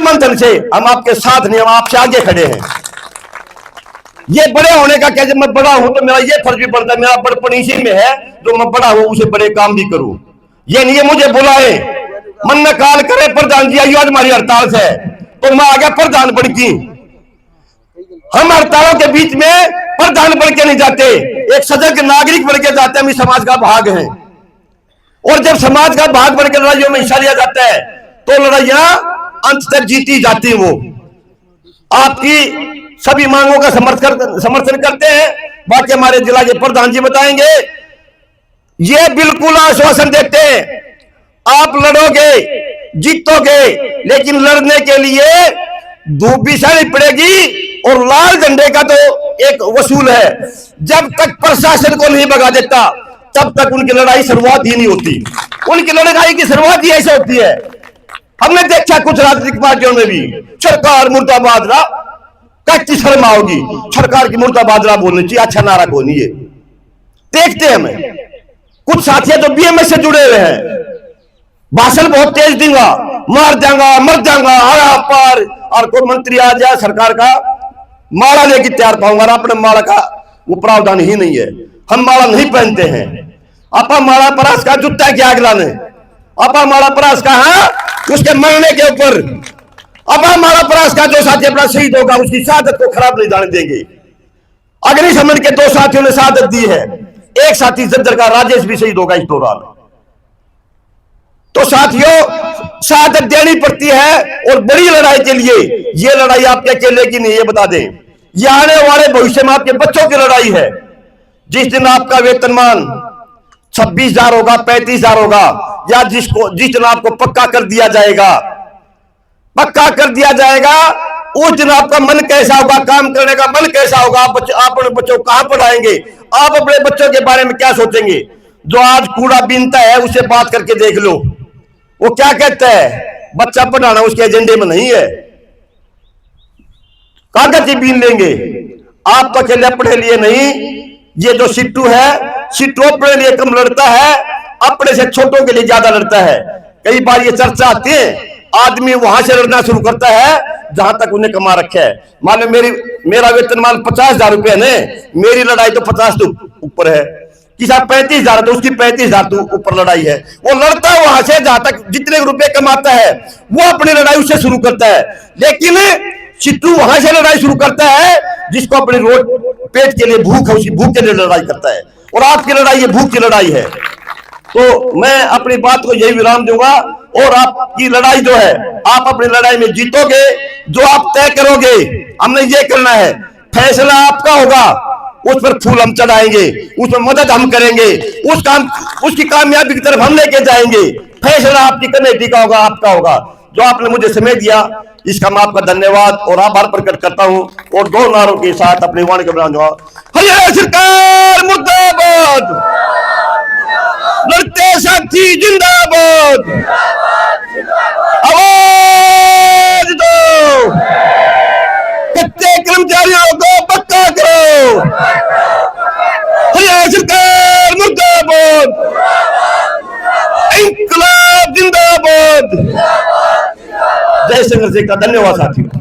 मंथन से हम आपके साथ नहीं, हम आपसे आगे खड़े हैं। ये बड़े होने का क्या, जब मैं बड़ा हूं तो मेरा ये फर्ज भी बनता है, मेरा बड़पन इसी में है, जो मैं बड़ा हूं उसे बड़े काम भी करूं। ये नहीं है मुझे बुलाए, मन में काल करे प्रधान जी आइयो आज हमारी हड़ताल से, तो मैं आ गया प्रधान बन की। हम हड़तालों के बीच में प्रधान बन के नहीं जाते, एक सजग नागरिक बन के जाते हैं। हम इस समाज का भाग हैं, और जब समाज का भाग बन के लड़ाइयों में हिस्सा लिया जाता है तो लड़ाइयां अंत तक जीती जाती। वो आपकी सभी मांगों का समर्थन करते हैं। बाकी हमारे जिला के प्रधान जी बताएंगे। ये बिल्कुल आश्वासन देते हैं, आप लड़ोगे जीतोगे, लेकिन लड़ने के लिए धूप भी सहनी पड़ेगी, और लाल झंडे का तो एक वसूल है। जब तक प्रशासन को नहीं भगा देता तब तक उनकी लड़ाई शुरुआत ही नहीं होती। उनकी लड़ाई की शुरुआत ही ऐसे होती है। हमने देखा कुछ राजनीतिक पार्टियों में भी सरकार मुर्दाबाद रहा, कच्ची शर्मा होगी सरकार की मुर्दाबाद रहा बोलनी चाहिए, अच्छा नारा को नहीं है। देखते हैं हमें कुछ साथी तो बीएमएस से जुड़े हुए हैं, भाषण बहुत तेज दूंगा, मार जाऊंगा मर जाऊंगा आया पार, और कोई मंत्री आ जाए सरकार का माला लेके तैयार पाऊंगा, अपने माला का वो प्रावधान ही नहीं है। हम माला नहीं पहनते हैं। आपा माला परास का जूता क्या अगला ने, आपा माला परास का है उसके मरने के ऊपर, आपा माला परास का जो साथी अपना शहीद होगा उसकी शहादत को खराब नहीं जाने देंगे। अग्निशमन के 2 साथियों ने शहादत दी है, एक साथी जज्जर का राजेश भी शहीद होगा इस दौरान। तो साथियों शहादत देनी पड़ती है, और बड़ी लड़ाई के लिए ये लड़ाई आपके अकेले की नहीं, ये बता दें, ये आने वाले भविष्य में आपके बच्चों की लड़ाई है। जिस दिन आपका वेतनमान 26,000 होगा 35,000 होगा, या जिस दिन आपको पक्का कर दिया जाएगा, उस दिन आपका मन कैसा होगा, काम करने का मन कैसा होगा, आप अपने बच्चों को कहां पढ़ाएंगे, आप अपने बच्चों के बारे में क्या सोचेंगे। जो आज कूड़ा बीनता है उससे बात करके देख लो, वो क्या कहता है, बच्चा पढ़ाना उसके एजेंडे में नहीं है, कागज ही बीन लेंगे। आप तो अकेले पढ़े लिए नहीं, ये जो सिट्टू है सिट्टू अपने लिए कम लड़ता है, अपने से छोटों के लिए ज्यादा लड़ता है। कई बार ये चर्चा आती है, आदमी वहां से लड़ना शुरू करता है जहां तक उन्हें कमा रखा है। मान लो मेरा वेतनमान 50,000 रुपए है, मेरी लड़ाई तो 50 तो ऊपर है, किसा 35,000 तो उसकी 35,000 तो ऊपर लड़ाई है। वो लड़ता है वहां से जहां तक जितने रुपए कमाता है, वो अपनी लड़ाई उससे शुरू करता है। लेकिन सिट्टू वहां से लड़ाई शुरू करता है जिसको अपनी रोज पेट के लिए भूख है, उसी भूख के लिए लड़ाई करता है, और आपकी लड़ाई ये भूख की लड़ाई है। तो मैं अपनी बात को यही विराम दूंगा, और आपकी लड़ाई जो है आप अपनी लड़ाई में जीतोगे, जो आप तय करोगे। हमने ये करना है, फैसला आपका होगा, उस पर फूल हम चढ़ाएंगे, उसमें मदद हम करेंगे, उसकी कामयाबी की तरफ हम लेके जाएंगे। फैसला आपकी कमेटी का होगा, आपका होगा। जो आपने मुझे समय दिया इसका मैं आपका धन्यवाद और आभार प्रकट करता हूं, और 2 नारों के साथ अपनी वाणी को बनाऊंगा। हरियाणा सरकार मुर्दाबाद, लड़ते साथी जिंदाबाद, आवाज दो, कच्चे कर्मचारियों को पक्का करो। हरियाणा सरकार मुर्दाबाद, इंकलाब जिंदाबाद। जय संघर्ष का धन्यवाद साथियों।